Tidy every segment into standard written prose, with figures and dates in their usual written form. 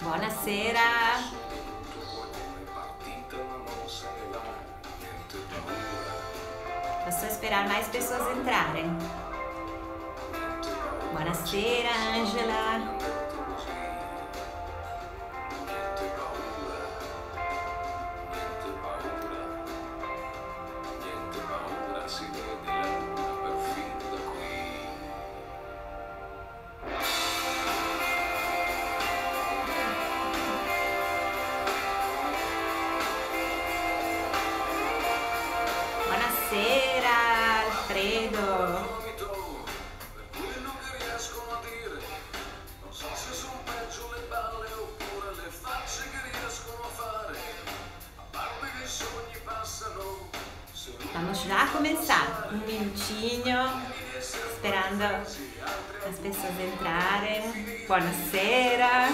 Buonasera. Posso esperar mais pessoas entrarem. Buonasera, Angela. Buonasera, Alfredo. Vamos já começar. Um minutinho, esperando as pessoas entrarem. Buonasera.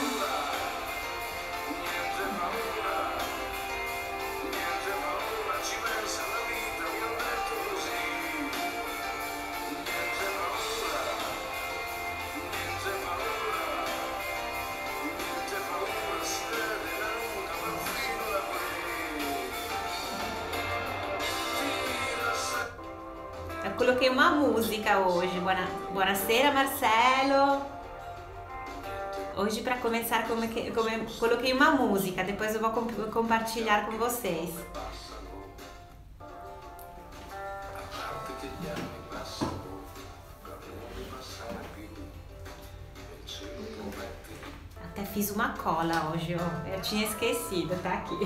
Eu coloquei uma música hoje. Buonasera, Marcelo. Hoje, para começar, coloquei uma música. Depois eu vou compartilhar com vocês. Até fiz uma cola hoje. Eu tinha esquecido, tá aqui.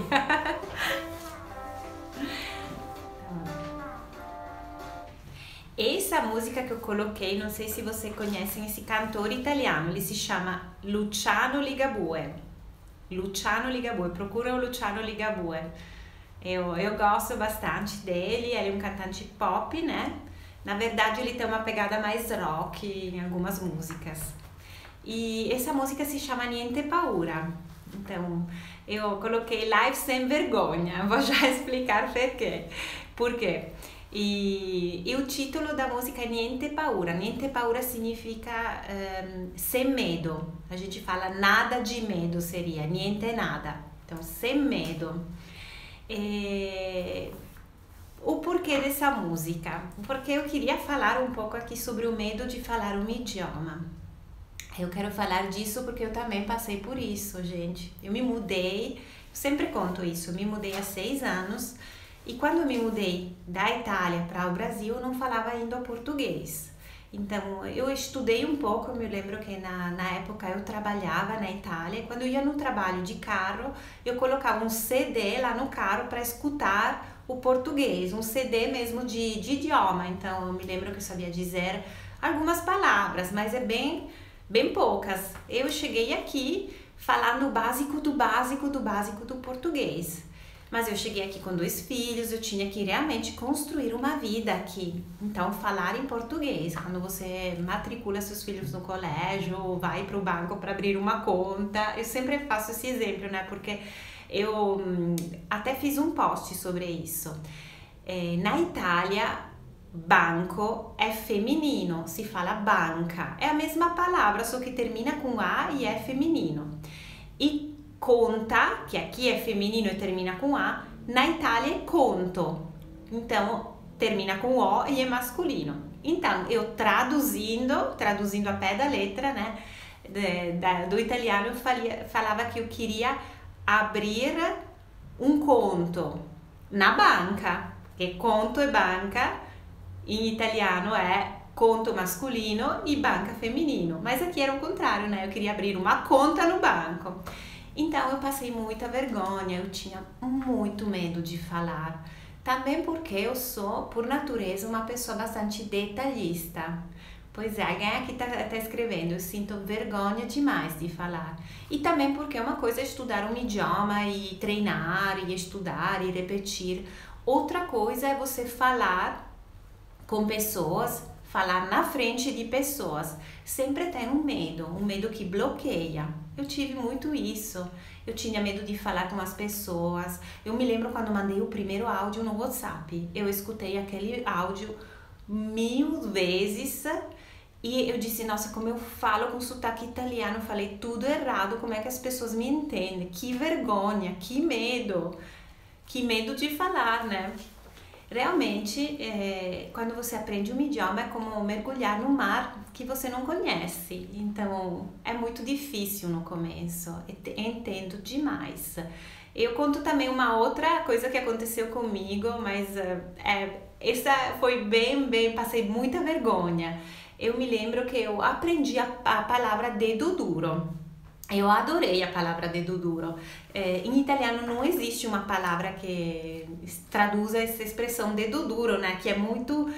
Essa música que eu coloquei, não sei se vocês conhecem esse cantor italiano, ele se chama Luciano Ligabue. Luciano Ligabue, procura o Luciano Ligabue. Eu gosto bastante dele, ele é um cantante pop, né? Na verdade, ele tem uma pegada mais rock em algumas músicas. E essa música se chama Niente Paura. Então, eu coloquei Live Sem Vergonha, vou já explicar por quê. E o título da música é Niente Paura. Niente Paura significa sem medo. A gente fala nada de medo, seria niente nada. Então, sem medo. O porquê dessa música? Porque eu queria falar um pouco aqui sobre o medo de falar um idioma. Eu quero falar disso porque eu também passei por isso, gente. Eu me mudei, eu sempre conto isso, eu me mudei há 6 anos. E quando eu me mudei da Itália para o Brasil, eu não falava ainda português. Então, eu estudei um pouco, eu me lembro que na época eu trabalhava na Itália, e quando eu ia no trabalho de carro, eu colocava um CD lá no carro para escutar o português, um CD mesmo de idioma. Então, eu me lembro que eu sabia dizer algumas palavras, mas é bem poucas. Eu cheguei aqui falando o básico do básico do básico do português. Mas eu cheguei aqui com 2 filhos, eu tinha que realmente construir uma vida aqui. Então, falar em português, quando você matricula seus filhos no colégio, vai para o banco para abrir uma conta, eu sempre faço esse exemplo, né? Porque eu até fiz um post sobre isso. Na Itália, banco é feminino, se fala banca. É a mesma palavra, só que termina com A e é feminino. E conta, que aqui é feminino e termina com A, na Itália é conto. Então, termina com O e é masculino. Então, eu traduzindo a pé da letra, né, do italiano, eu falava que eu queria abrir um conto na banca, que conto e banca, em italiano é conto masculino e banca feminino. Mas aqui era o contrário, né, eu queria abrir uma conta no banco. Então, eu passei muita vergonha, eu tinha muito medo de falar. Também porque eu sou, por natureza, uma pessoa bastante detalhista. Pois é, alguém aqui tá escrevendo, eu sinto vergonha demais de falar. E também porque uma coisa é estudar um idioma e treinar, e estudar, e repetir. Outra coisa é você falar com pessoas, falar na frente de pessoas. Sempre tem um medo que bloqueia. Eu tive muito isso. Eu tinha medo de falar com as pessoas. Eu me lembro quando mandei o primeiro áudio no WhatsApp. Eu escutei aquele áudio 1000 vezes E eu disse, nossa, como eu falo com sotaque italiano, falei tudo errado, como é que as pessoas me entendem? Que vergonha, que medo de falar, né? Realmente, quando você aprende um idioma é como mergulhar no mar que você não conhece. Então, é muito difícil no começo. Entendo demais. Eu conto também uma outra coisa que aconteceu comigo, mas essa foi passei muita vergonha. Eu me lembro que eu aprendi a palavra dedo duro. Eu adorei a palavra dedo duro. Em italiano não existe uma palavra que traduza essa expressão dedo duro, né? Que é muito...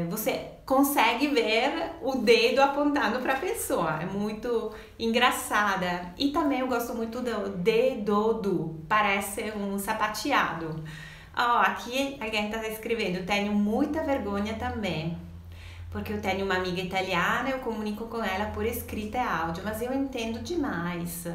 você consegue ver o dedo apontando para a pessoa. É muito engraçada. E também eu gosto muito do dedo, parece um sapateado. Aqui alguém está escrevendo, tenho muita vergonha também. Porque eu tenho uma amiga italiana, eu comunico com ela por escrita e áudio, mas eu entendo demais.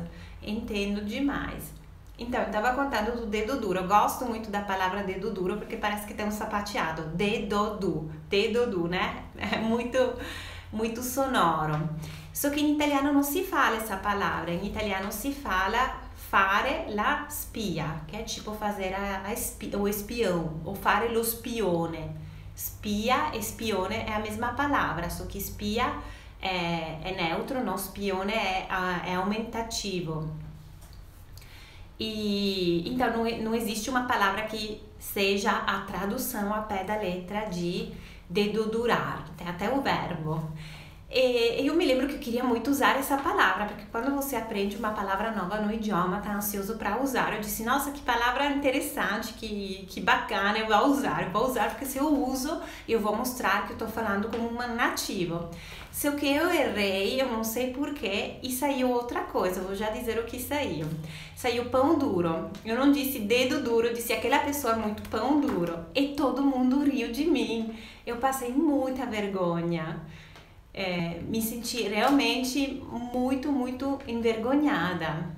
Então, eu estava contando do dedo duro. Eu gosto muito da palavra dedo duro porque parece que tem um sapateado. Dedo, né? É muito sonoro. Só que em italiano não se fala essa palavra. Em italiano se fala fare la spia, que é tipo fazer o espião, ou fare lo spione. Spia e spione é a mesma palavra, só que spia é neutro, não spione é aumentativo. E então não existe uma palavra que seja a tradução a pé da letra de dedurar, tem até o verbo. E eu me lembro que eu queria muito usar essa palavra, porque quando você aprende uma palavra nova no idioma, tá ansioso para usar. Eu disse, nossa, que palavra interessante, que bacana, eu vou usar porque se eu uso, eu vou mostrar que eu tô falando como uma nativa. Só que eu errei, eu não sei porquê, e saiu outra coisa, eu vou já dizer o que saiu. Saiu pão duro. Eu não disse dedo duro, eu disse aquela pessoa é muito pão duro. E todo mundo riu de mim. Eu passei muita vergonha. Me senti realmente muito envergonhada.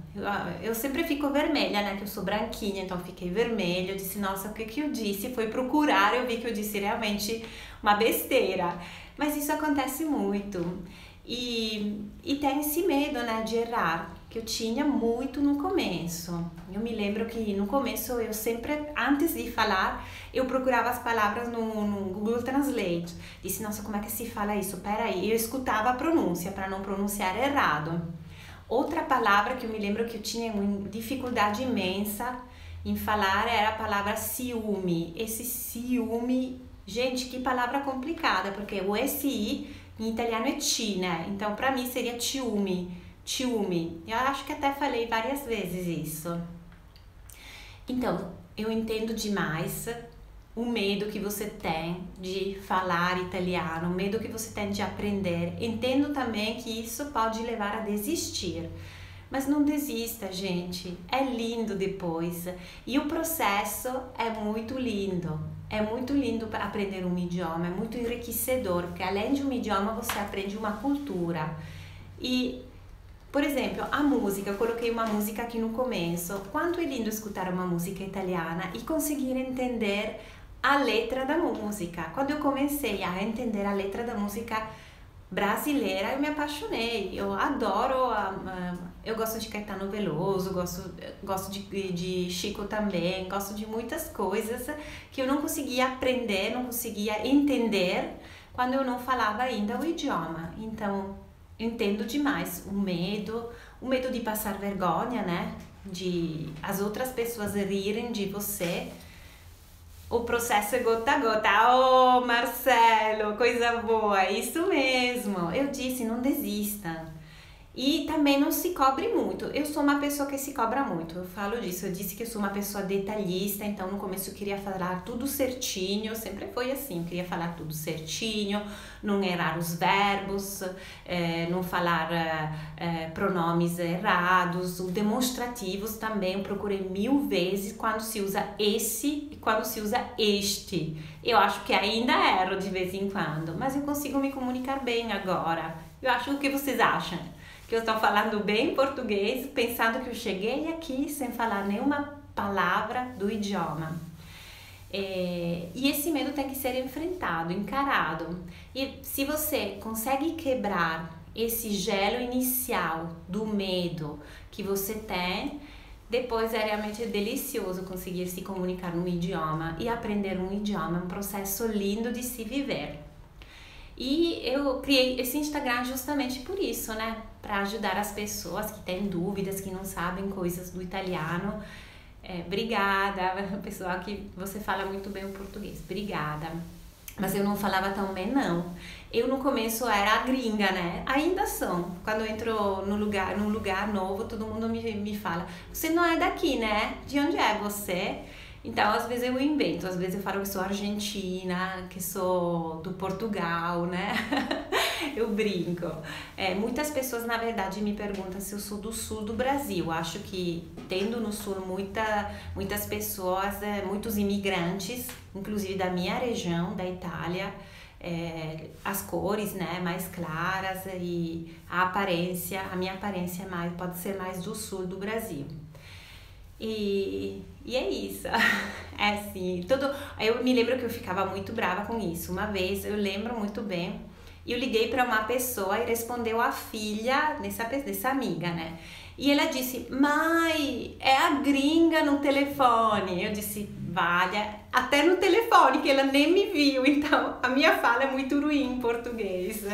Eu sempre fico vermelha, né? Que eu sou branquinha, então fiquei vermelha. Eu disse, nossa, o que eu disse? Foi procurar, eu vi que eu disse realmente uma besteira. Mas isso acontece muito. E tem esse medo, né, de errar, que eu tinha muito no começo. Eu me lembro que no começo eu sempre, antes de falar, eu procurava as palavras no Google Translate. Disse, nossa, como é que se fala isso? Peraí, eu escutava a pronúncia para não pronunciar errado. Outra palavra que eu me lembro que eu tinha uma dificuldade imensa em falar era a palavra ciúme. Esse ciúme, gente, que palavra complicada, porque o SI em italiano é ti, né? Então, para mim seria ciúme. Eu acho que até falei várias vezes isso. Então, eu entendo demais o medo que você tem de falar italiano, o medo que você tem de aprender. Entendo também que isso pode levar a desistir. Mas não desista, gente. É lindo depois. E o processo é muito lindo. É muito lindo para aprender um idioma, é muito enriquecedor, porque além de um idioma você aprende uma cultura. E, por exemplo, a música, eu coloquei uma música aqui no começo. Quanto é lindo escutar uma música italiana e conseguir entender a letra da música. Quando eu comecei a entender a letra da música brasileira, eu me apaixonei. Eu adoro, eu gosto de Caetano Veloso, gosto de Chico também, gosto de muitas coisas que eu não conseguia aprender, não conseguia entender quando eu não falava ainda o idioma. Então, eu entendo demais o medo de passar vergonha, né? De as outras pessoas rirem de você. O processo é gota a gota. Oh, Marcelo, coisa boa, isso mesmo. Eu disse, não desista. E também não se cobre muito. Eu sou uma pessoa que se cobra muito, eu falo disso. Eu disse que eu sou uma pessoa detalhista, então no começo eu queria falar tudo certinho, sempre foi assim, eu queria falar tudo certinho, não errar os verbos, não falar pronomes errados, os demonstrativos também, eu procurei 1000 vezes quando se usa esse e quando se usa este. Eu acho que ainda erro de vez em quando, mas eu consigo me comunicar bem agora. Eu acho, o que vocês acham? Que eu estou falando bem português, pensando que eu cheguei aqui sem falar nenhuma palavra do idioma. E esse medo tem que ser enfrentado, encarado. E se você consegue quebrar esse gelo inicial do medo que você tem, depois é realmente delicioso conseguir se comunicar num idioma, e aprender um idioma é um processo lindo de se viver. E eu criei esse Instagram justamente por isso, né? Para ajudar as pessoas que têm dúvidas, que não sabem coisas do italiano. Obrigada, pessoal, que você fala muito bem o português. Obrigada. Mas eu não falava tão bem, não. Eu no começo era a gringa, né? Ainda são. Quando eu entro num lugar novo, todo mundo me fala: você não é daqui, né? De onde é você? Então, às vezes eu invento, às vezes eu falo que sou argentina, que sou do Portugal, né? Eu brinco. Muitas pessoas, na verdade, me perguntam se eu sou do sul do Brasil. Acho que, tendo no sul muitas pessoas, muitos imigrantes, inclusive da minha região, da Itália, as cores, né, mais claras, e a minha aparência pode ser mais do sul do Brasil. E é isso. Assim, eu me lembro que eu ficava muito brava com isso. Uma vez, eu lembro muito bem, eu liguei para uma pessoa e respondeu a filha dessa amiga, né? E ela disse: mãe, é a gringa no telefone. Eu disse: vale, até no telefone, que ela nem me viu. Então, a minha fala é muito ruim em português.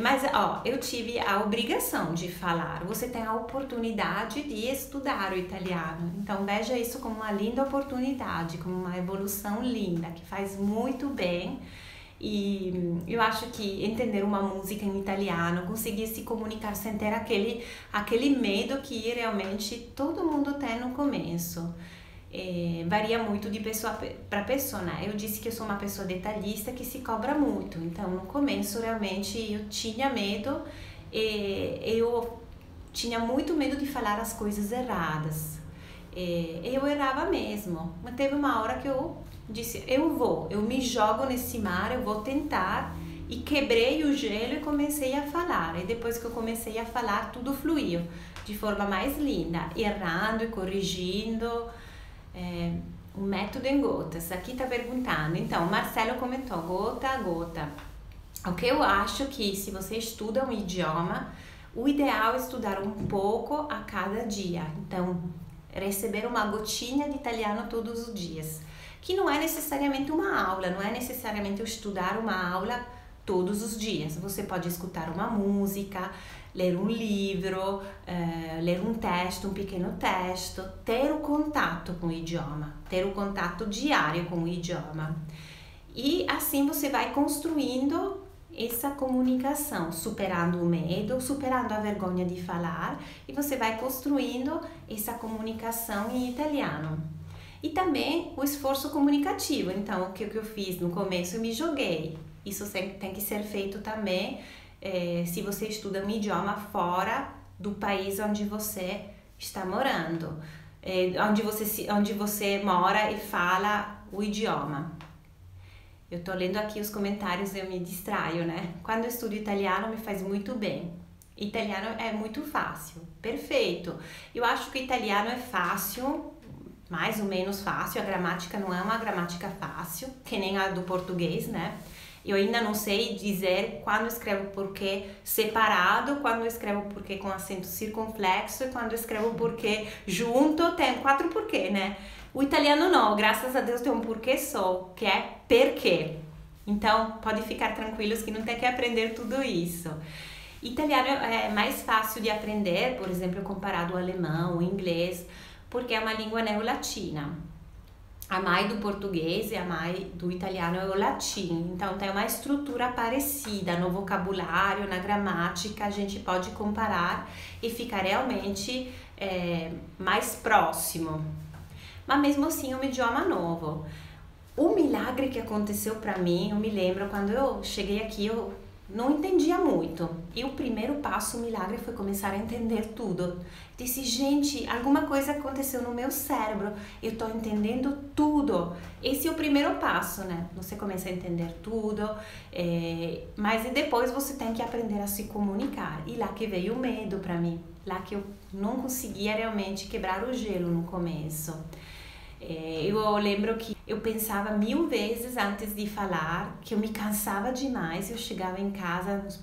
Mas eu tive a obrigação de falar. Você tem a oportunidade de estudar o italiano. Então veja isso como uma linda oportunidade, como uma evolução linda, que faz muito bem. E eu acho que entender uma música em italiano, conseguir se comunicar sem ter aquele medo que realmente todo mundo tem no começo. Varia muito de pessoa para pessoa, né? Eu disse que eu sou uma pessoa detalhista que se cobra muito, então no começo realmente eu tinha medo, eu tinha muito medo de falar as coisas erradas, eu errava mesmo, mas teve uma hora que eu disse: eu me jogo nesse mar, eu vou tentar, e quebrei o gelo e comecei a falar. E depois que eu comecei a falar, tudo fluiu de forma mais linda, errando e corrigindo. Um método em gotas. Aqui tá perguntando. Então, Marcelo comentou: gota a gota. O que eu acho que, se você estuda um idioma, o ideal é estudar um pouco a cada dia. Então, receber uma gotinha de italiano todos os dias, que não é necessariamente uma aula, não é necessariamente estudar uma aula todos os dias. Você pode escutar uma música, ler um livro, ler um texto, um pequeno texto, ter o contato com o idioma, ter o contato diário com o idioma. E assim você vai construindo essa comunicação, superando o medo, superando a vergonha de falar, e você vai construindo essa comunicação em italiano. E também o esforço comunicativo. Então, o que eu fiz no começo? Eu me joguei. Isso sempre tem que ser feito também se você estuda um idioma fora do país onde você está morando, onde você mora e fala o idioma. Eu tô lendo aqui os comentários e eu me distraio, né? Quando eu estudo italiano me faz muito bem. Italiano é muito fácil, perfeito. Eu acho que italiano é fácil, mais ou menos fácil. A gramática não é uma gramática fácil, que nem a do português, né? Eu ainda não sei dizer quando escrevo porquê separado, quando escrevo porquê com acento circunflexo, e quando escrevo porquê junto. Tem 4 porquê, né? O italiano não, graças a Deus tem um porquê só, que é perché. Então, pode ficar tranquilos que não tem que aprender tudo isso. Italiano é mais fácil de aprender, por exemplo, comparado ao alemão, ao inglês, porque é uma língua neolatina. A mãe do português e a mãe do italiano é o latim, então tem uma estrutura parecida no vocabulário, na gramática. A gente pode comparar e ficar realmente mais próximo. Mas mesmo assim é um idioma novo. O milagre que aconteceu para mim, eu me lembro quando eu cheguei aqui, eu não entendia muito. E o primeiro passo, o milagre, foi começar a entender tudo. Disse: gente, alguma coisa aconteceu no meu cérebro, eu tô entendendo tudo. Esse é o primeiro passo, né? Você começa a entender tudo, mas depois você tem que aprender a se comunicar. E lá que veio o medo para mim, lá que eu não conseguia realmente quebrar o gelo no começo. Eu lembro que eu pensava 1000 vezes antes de falar, que eu me cansava demais. Eu chegava em casa nos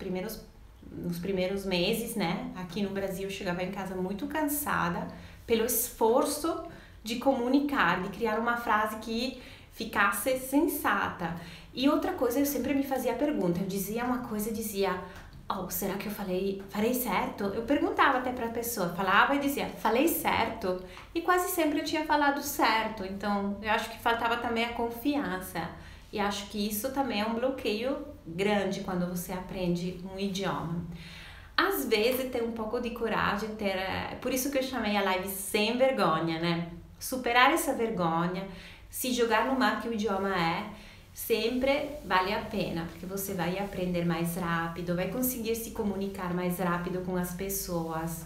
primeiros meses, né? Aqui no Brasil eu chegava em casa muito cansada pelo esforço de comunicar, de criar uma frase que ficasse sensata. E outra coisa, eu sempre me fazia a pergunta, eu dizia uma coisa, dizia, oh, será que eu farei certo? Eu perguntava até para a pessoa, falava e dizia, falei certo? E quase sempre eu tinha falado certo, então eu acho que faltava também a confiança. E acho que isso também é um bloqueio grande quando você aprende um idioma. Às vezes ter um pouco de coragem, por isso que eu chamei a live Sem Vergonha, né? Superar essa vergonha, se jogar no mar que o idioma sempre vale a pena, porque você vai aprender mais rápido, vai conseguir se comunicar mais rápido com as pessoas.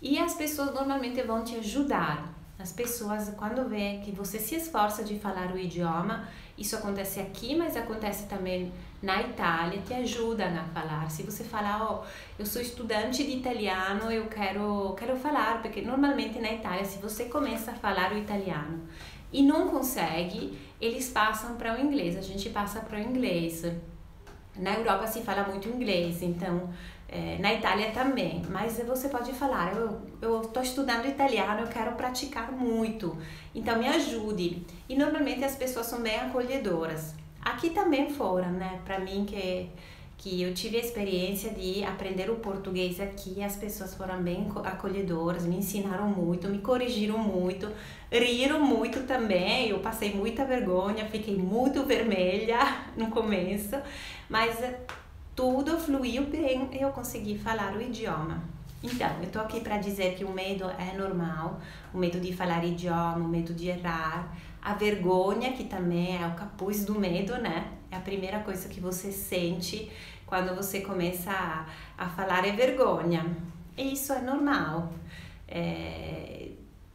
E as pessoas normalmente vão te ajudar. As pessoas, quando vê que você se esforça de falar o idioma, isso acontece aqui, mas acontece também na Itália, te ajudam a falar. Se você falar, oh, eu sou estudante de italiano, eu quero falar, porque normalmente na Itália, se você começa a falar o italiano e não consegue, eles passam para o inglês, a gente passa para o inglês. Na Europa se fala muito inglês, então na Itália também, mas você pode falar, eu estou estudando italiano, eu quero praticar muito, então me ajude. E normalmente as pessoas são bem acolhedoras. Aqui também foram, né? Para mim que eu tive a experiência de aprender o português aqui, as pessoas foram bem acolhedoras, me ensinaram muito, me corrigiram muito, riram muito também, eu passei muita vergonha, fiquei muito vermelha no começo, mas tudo fluiu bem e eu consegui falar o idioma. Então, eu tô aqui para dizer que o medo é normal, o medo de falar idioma, o medo de errar, a vergonha, que também é o capuz do medo, né? É a primeira coisa que você sente quando você começa a falar, é vergonha. E isso é normal,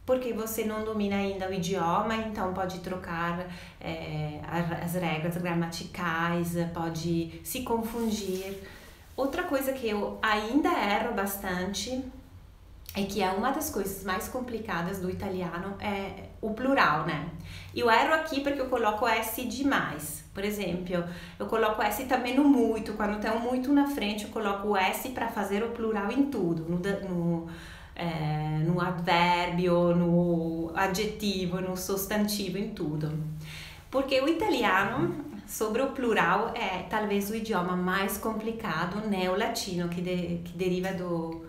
porque você não domina ainda o idioma, então pode trocar as regras gramaticais, pode se confundir. Outra coisa que eu ainda erro bastante, é que é uma das coisas mais complicadas do italiano, é o plural, né? Eu erro aqui porque eu coloco S demais. Por exemplo, eu coloco S também no muito. Quando tem um muito na frente, eu coloco o S para fazer o plural em tudo. No advérbio, no adjetivo, no sostantivo, em tudo. Porque o italiano, sobre o plural, é talvez o idioma mais complicado, neolatino, que deriva do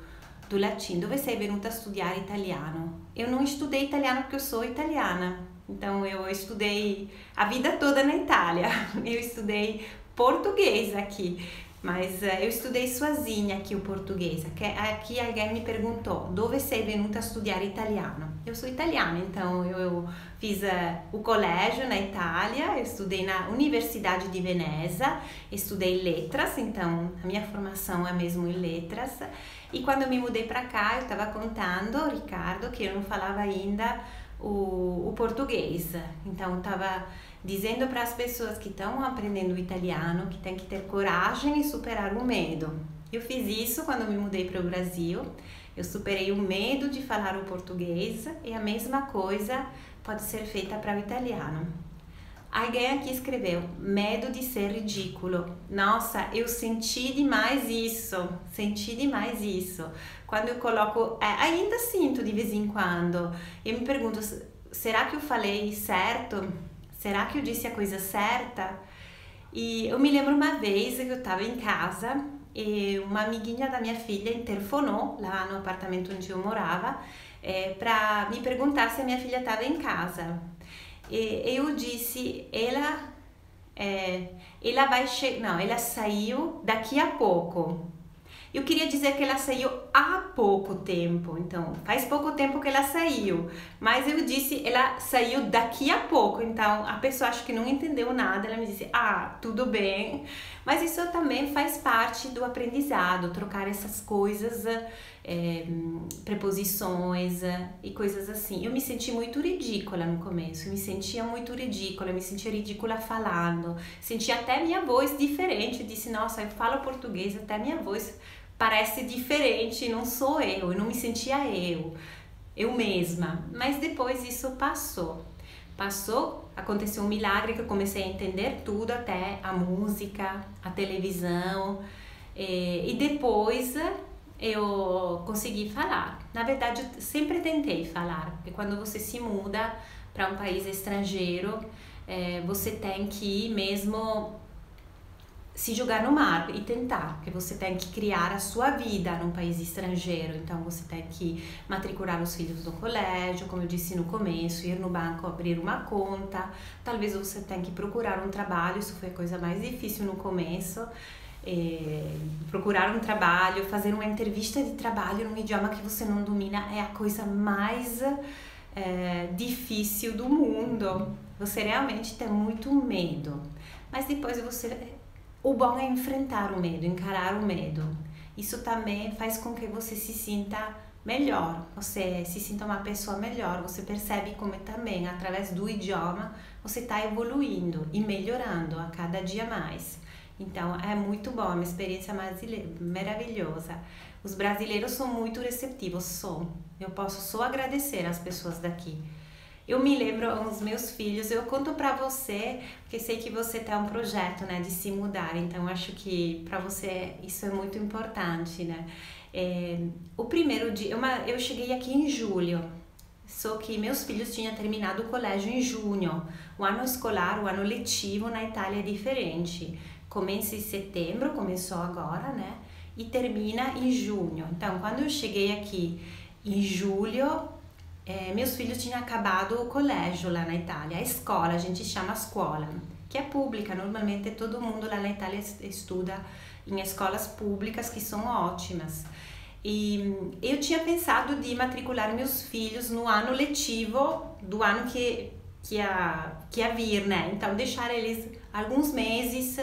latino. Dove sei venuta a studiare italiano? Eu não estudei italiano porque eu sou italiana. Então eu estudei a vida toda na Itália. Eu estudei português aqui, mas eu estudei sozinha aqui o português. Aqui alguém me perguntou, dove sei venuta a studiare italiano? Eu sou italiana, então eu fiz o colégio na Itália, eu estudei na Universidade de Veneza, estudei letras, então a minha formação é mesmo em letras. E quando eu me mudei para cá, eu estava contando, Ricardo, que eu não falava ainda o português. Então, eu estava dizendo para as pessoas que estão aprendendo o italiano que tem que ter coragem e superar o medo. Eu fiz isso quando me mudei para o Brasil. Eu superei o medo de falar o português e a mesma coisa pode ser feita para o italiano. Alguém aqui escreveu, medo de ser ridículo. Nossa, eu senti demais isso. Quando eu coloco, ainda sinto de vez em quando. Eu me pergunto, será que eu falei certo? Será que eu disse a coisa certa? E eu me lembro uma vez que eu estava em casa e uma amiguinha da minha filha interfonou lá no apartamento onde eu morava para me perguntar se a minha filha estava em casa. E eu disse, ela vai chegar, não, ela saiu daqui a pouco. Eu queria dizer que ela saiu há pouco tempo, então faz pouco tempo que ela saiu, mas eu disse, ela saiu daqui a pouco, então a pessoa acho que não entendeu nada, ela me disse, tudo bem, mas isso também faz parte do aprendizado, trocar essas coisas, preposições e coisas assim. Eu me senti muito ridícula no começo, eu me sentia ridícula falando, sentia até minha voz diferente, eu disse, nossa, eu falo português, até minha voz parece diferente, não sou eu não me sentia eu mesma, mas depois isso passou. Passou, aconteceu um milagre que eu comecei a entender tudo, até a música, a televisão, e depois eu consegui falar. Na verdade, eu sempre tentei falar, porque quando você se muda para um país estrangeiro, você tem que ir mesmo se jogar no mar e tentar, porque você tem que criar a sua vida num país estrangeiro. Então você tem que matricular os filhos no colégio, como eu disse no começo, ir no banco abrir uma conta, talvez você tenha que procurar um trabalho, isso foi a coisa mais difícil no começo. Procurar um trabalho, fazer uma entrevista de trabalho num idioma que você não domina é a coisa mais difícil do mundo. Você realmente tem muito medo, mas depois o bom é enfrentar o medo, encarar o medo. Isso também faz com que você se sinta melhor, você se sinta uma pessoa melhor, você percebe como também através do idioma você está evoluindo e melhorando a cada dia mais. Então é muito bom, é uma experiência maravilhosa. Os brasileiros são muito receptivos, eu posso só agradecer às pessoas daqui. Eu me lembro, os meus filhos, eu conto pra você, porque sei que você tem um projeto, né, de se mudar, então acho que pra você isso é muito importante, né. O primeiro dia, eu cheguei aqui em julho, só que meus filhos tinham terminado o colégio em junho. O ano escolar, o ano letivo na Itália é diferente. Começa em setembro, começou agora, né, e termina em junho. Então, quando eu cheguei aqui em julho, meus filhos tinham acabado o colégio lá na Itália, a escola, a gente chama escola, que é pública, normalmente todo mundo lá na Itália estuda em escolas públicas que são ótimas. E eu tinha pensado de matricular meus filhos no ano letivo do ano que ia vir, né? Então deixar eles alguns meses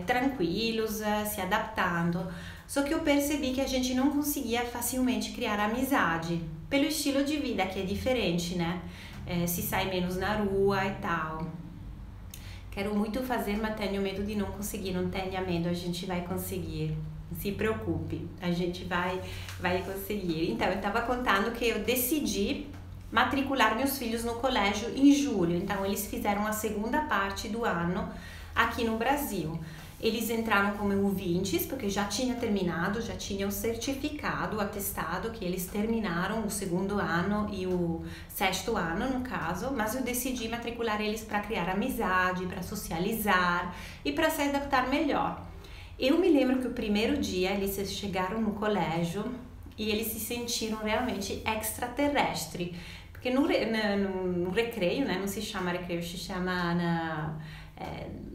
tranquilos, se adaptando. Só que eu percebi que a gente não conseguia facilmente criar amizade, pelo estilo de vida que é diferente, né? Se sai menos na rua e tal. Quero muito fazer, mas tenho medo de não conseguir. Não tenha medo, a gente vai conseguir. Não se preocupe, a gente vai conseguir. Então, eu estava contando que eu decidi matricular meus filhos no colégio em julho. Então, eles fizeram a segunda parte do ano aqui no Brasil. Eles entraram como ouvintes, porque já tinha terminado, já tinha o certificado, o atestado que eles terminaram o segundo ano e o sexto ano, no caso, mas eu decidi matricular eles para criar amizade, para socializar e para se adaptar melhor. Eu me lembro que o primeiro dia eles chegaram no colégio e eles se sentiram realmente extraterrestre, porque no recreio, né, não se chama recreio, se chama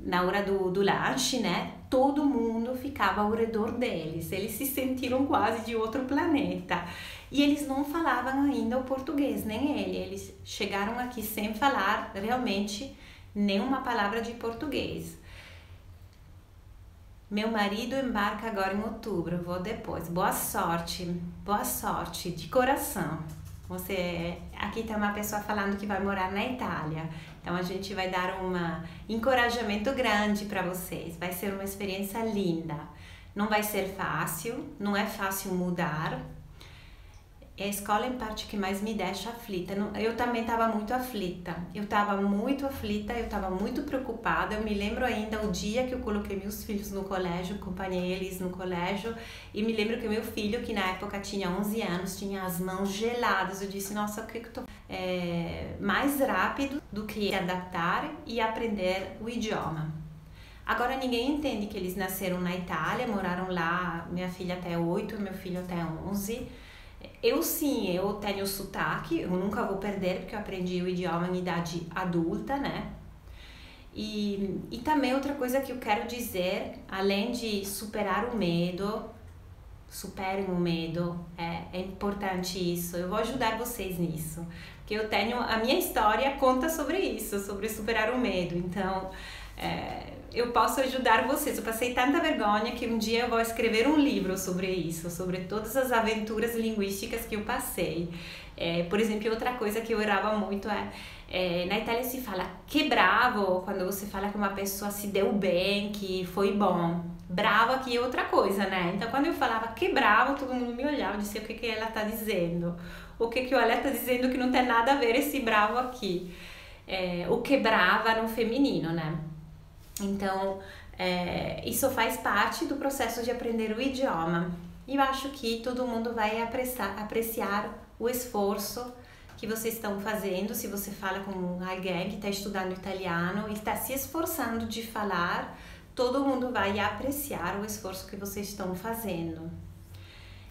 na hora do lanche, né? Todo mundo ficava ao redor deles. Eles se sentiram quase de outro planeta. E eles não falavam ainda o português, nem ele. Eles chegaram aqui sem falar realmente nenhuma palavra de português. Meu marido embarca agora em outubro, vou depois. Boa sorte, de coração. Aqui tem uma pessoa falando que vai morar na Itália, então a gente vai dar um encorajamento grande para vocês. Vai ser uma experiência linda. Não vai ser fácil, não é fácil mudar. É a escola em parte que mais me deixa aflita. Eu também estava muito aflita. Eu estava muito preocupada. Eu me lembro ainda o dia que eu coloquei meus filhos no colégio, acompanhei eles no colégio, e me lembro que o meu filho, que na época tinha 11 anos, tinha as mãos geladas. Eu disse, nossa, o que eu tô... mais rápido do que se adaptar e aprender o idioma. Agora ninguém entende que eles nasceram na Itália, moraram lá, minha filha até 8, meu filho até 11. Eu tenho sotaque, eu nunca vou perder, porque eu aprendi o idioma em idade adulta, né? E também outra coisa que eu quero dizer, além de superar o medo, superem o medo, é importante isso, eu vou ajudar vocês nisso, porque a minha história conta sobre isso, sobre superar o medo, então eu posso ajudar vocês. Eu passei tanta vergonha que um dia eu vou escrever um livro sobre isso, sobre todas as aventuras linguísticas que eu passei. Por exemplo, outra coisa que eu errava muito na Itália se fala que bravo, quando você fala que uma pessoa se deu bem, que foi bom. Bravo aqui é outra coisa, né? Então, quando eu falava que bravo, todo mundo me olhava e dizia o que ela tá dizendo. O que ela tá dizendo que não tem nada a ver esse bravo aqui. o quebrava no feminino, né? Então, isso faz parte do processo de aprender o idioma. E eu acho que todo mundo vai apreciar o esforço que vocês estão fazendo. Se você fala com alguém que está estudando italiano e está se esforçando de falar, todo mundo vai apreciar o esforço que vocês estão fazendo.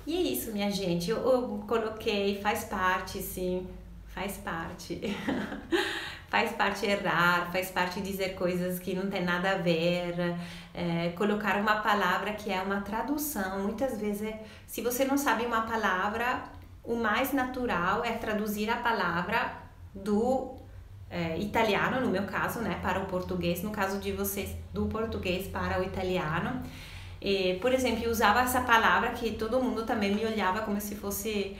E é isso, minha gente. Eu coloquei, faz parte, sim, faz parte. Faz parte errar, faz parte dizer coisas que não tem nada a ver, colocar uma palavra que é uma tradução. Muitas vezes, se você não sabe uma palavra, o mais natural é traduzir a palavra do italiano, no meu caso, né, para o português, no caso de vocês, do português para o italiano. Por exemplo, eu usava essa palavra que todo mundo também me olhava como se fosse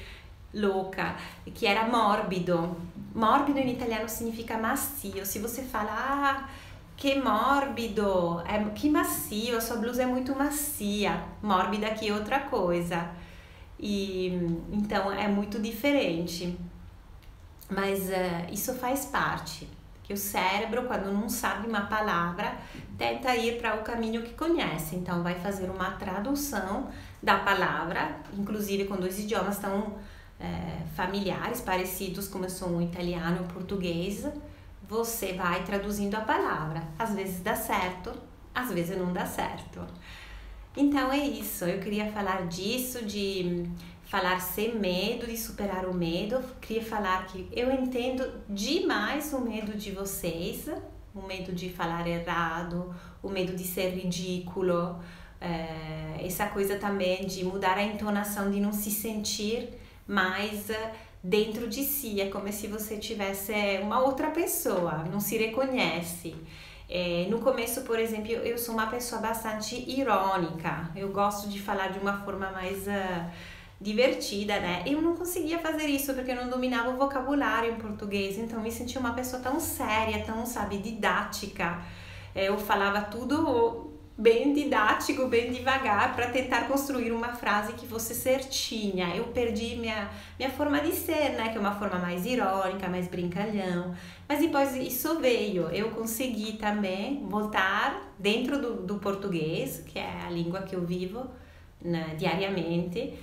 louca, que era morbido. Morbido em italiano significa macio. Se você fala, que morbido, que macio, a sua blusa é muito macia. Mórbida aqui é outra coisa. E então é muito diferente. Mas isso faz parte. Que o cérebro, quando não sabe uma palavra, tenta ir para o caminho que conhece. Então vai fazer uma tradução da palavra, inclusive quando os idiomas estão familiares, parecidos, como são o italiano e o português, você vai traduzindo a palavra. Às vezes dá certo, às vezes não dá certo. Então é isso, eu queria falar disso, de falar sem medo, de superar o medo. Queria falar que eu entendo demais o medo de vocês, o medo de falar errado, o medo de ser ridículo, essa coisa também de mudar a entonação, de não se sentir mais dentro de si. É como se você tivesse uma outra pessoa, não se reconhece. No começo, por exemplo, eu sou uma pessoa bastante irônica, eu gosto de falar de uma forma mais divertida, né? Eu não conseguia fazer isso porque eu não dominava o vocabulário em português, então eu me sentia uma pessoa tão séria, tão, sabe, didática. Eu falava tudo bem didático, bem devagar, para tentar construir uma frase que fosse certinha. Eu perdi minha forma de ser, né? Que é uma forma mais irônica, mais brincalhão. Mas depois isso veio. Eu consegui também voltar dentro do português, que é a língua que eu vivo, né, diariamente,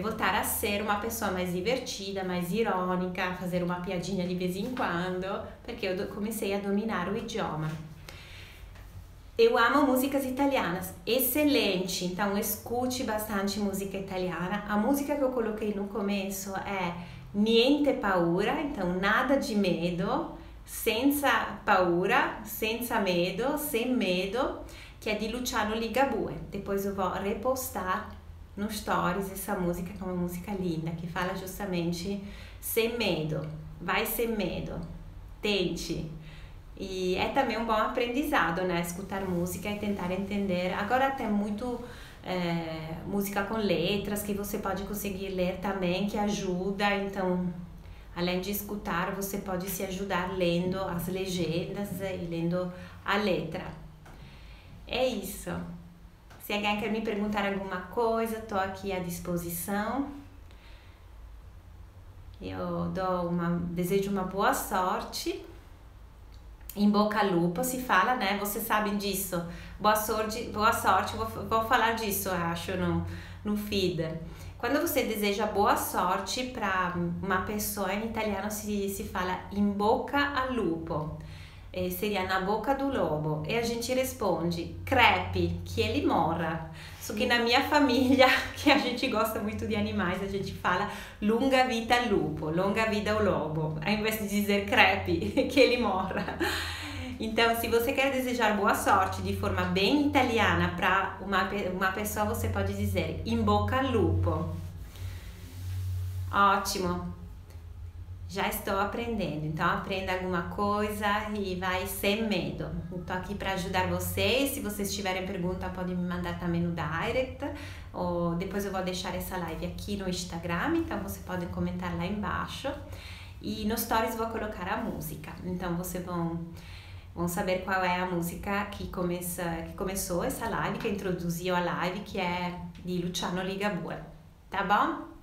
voltar a ser uma pessoa mais divertida, mais irônica, fazer uma piadinha de vez em quando, porque eu comecei a dominar o idioma. Eu amo músicas italianas, excelente, então escute bastante música italiana. A música que eu coloquei no começo é Niente Paura, então nada de medo, senza paura, senza medo, sem medo, que é de Luciano Ligabue. Depois eu vou repostar no Stories essa música, que é uma música linda, que fala justamente sem medo, vai sem medo, tente. E é também um bom aprendizado, né? Escutar música e tentar entender. Agora tem muito música com letras que você pode conseguir ler também, que ajuda. Então, além de escutar, você pode se ajudar lendo as legendas e lendo a letra. É isso. Se alguém quer me perguntar alguma coisa, estou aqui à disposição. Eu desejo uma boa sorte. Em bocca al lupo se fala, né? Vocês sabem disso. Boa sorte, vou falar disso, acho, no feed. Quando você deseja boa sorte para uma pessoa, em italiano se fala in bocca al lupo. Seria na boca do lobo. E a gente responde, crepe, que ele morra. Só que na minha família, que a gente gosta muito de animais, a gente fala lunga vita al lupo, longa vida ao lobo, ao invés de dizer crepe, que ele morra. Então, se você quer desejar boa sorte de forma bem italiana para uma pessoa, você pode dizer in bocca al lupo. Ótimo! Já estou aprendendo, então aprenda alguma coisa e vai sem medo. Estou aqui para ajudar vocês. Se vocês tiverem pergunta, podem me mandar também no direct, ou depois eu vou deixar essa live aqui no Instagram, então você pode comentar lá embaixo. E nos stories vou colocar a música, então vocês vão saber qual é a música que começou essa live, que introduziu a live, que é de Luciano Ligabue, tá bom?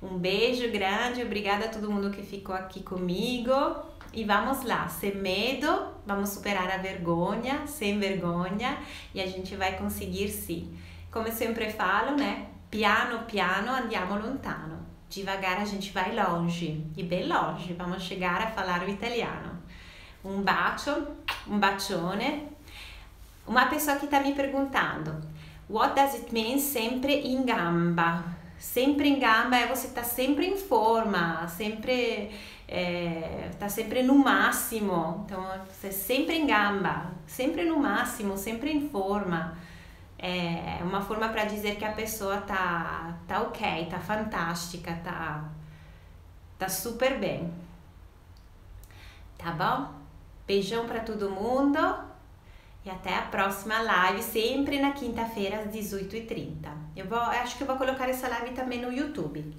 Um beijo grande, obrigada a todo mundo que ficou aqui comigo E vamos lá, sem medo, vamos superar a vergonha, sem vergonha, e a gente vai conseguir sim. Como eu sempre falo, né? Piano piano andiamo lontano. Devagar a gente vai longe, e bem longe, vamos chegar a falar o italiano. Um bacio, um bacione. Uma pessoa que está me perguntando, what does it mean sempre em gamba? Sempre em gamba é você tá sempre em forma, sempre tá sempre no máximo. Então você sempre em gamba, sempre no máximo, sempre em forma. É uma forma para dizer que a pessoa tá ok, tá fantástica, tá super bem. Tá bom? Beijão para todo mundo e até a próxima live, sempre na quinta-feira às 18h30. Acho que eu vou colocar essa live também no YouTube.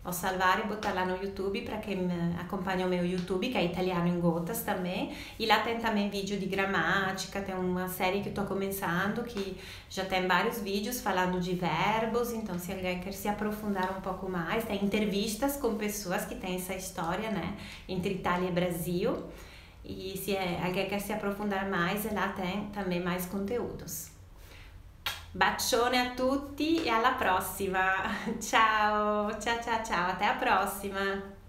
Vou salvar e botar lá no YouTube para quem acompanha o meu YouTube, que é Italiano em Gotas também. E lá tem também vídeo de gramática, tem uma série que estou começando, que já tem vários vídeos falando de verbos, então se alguém quer se aprofundar um pouco mais, tem entrevistas com pessoas que têm essa história, né, entre Itália e Brasil. E se alguém quer se aprofundar mais, lá tem também mais conteúdos. Bacione a tutti e alla prossima. Ciao, ciao, ciao, ciao. Até a próxima.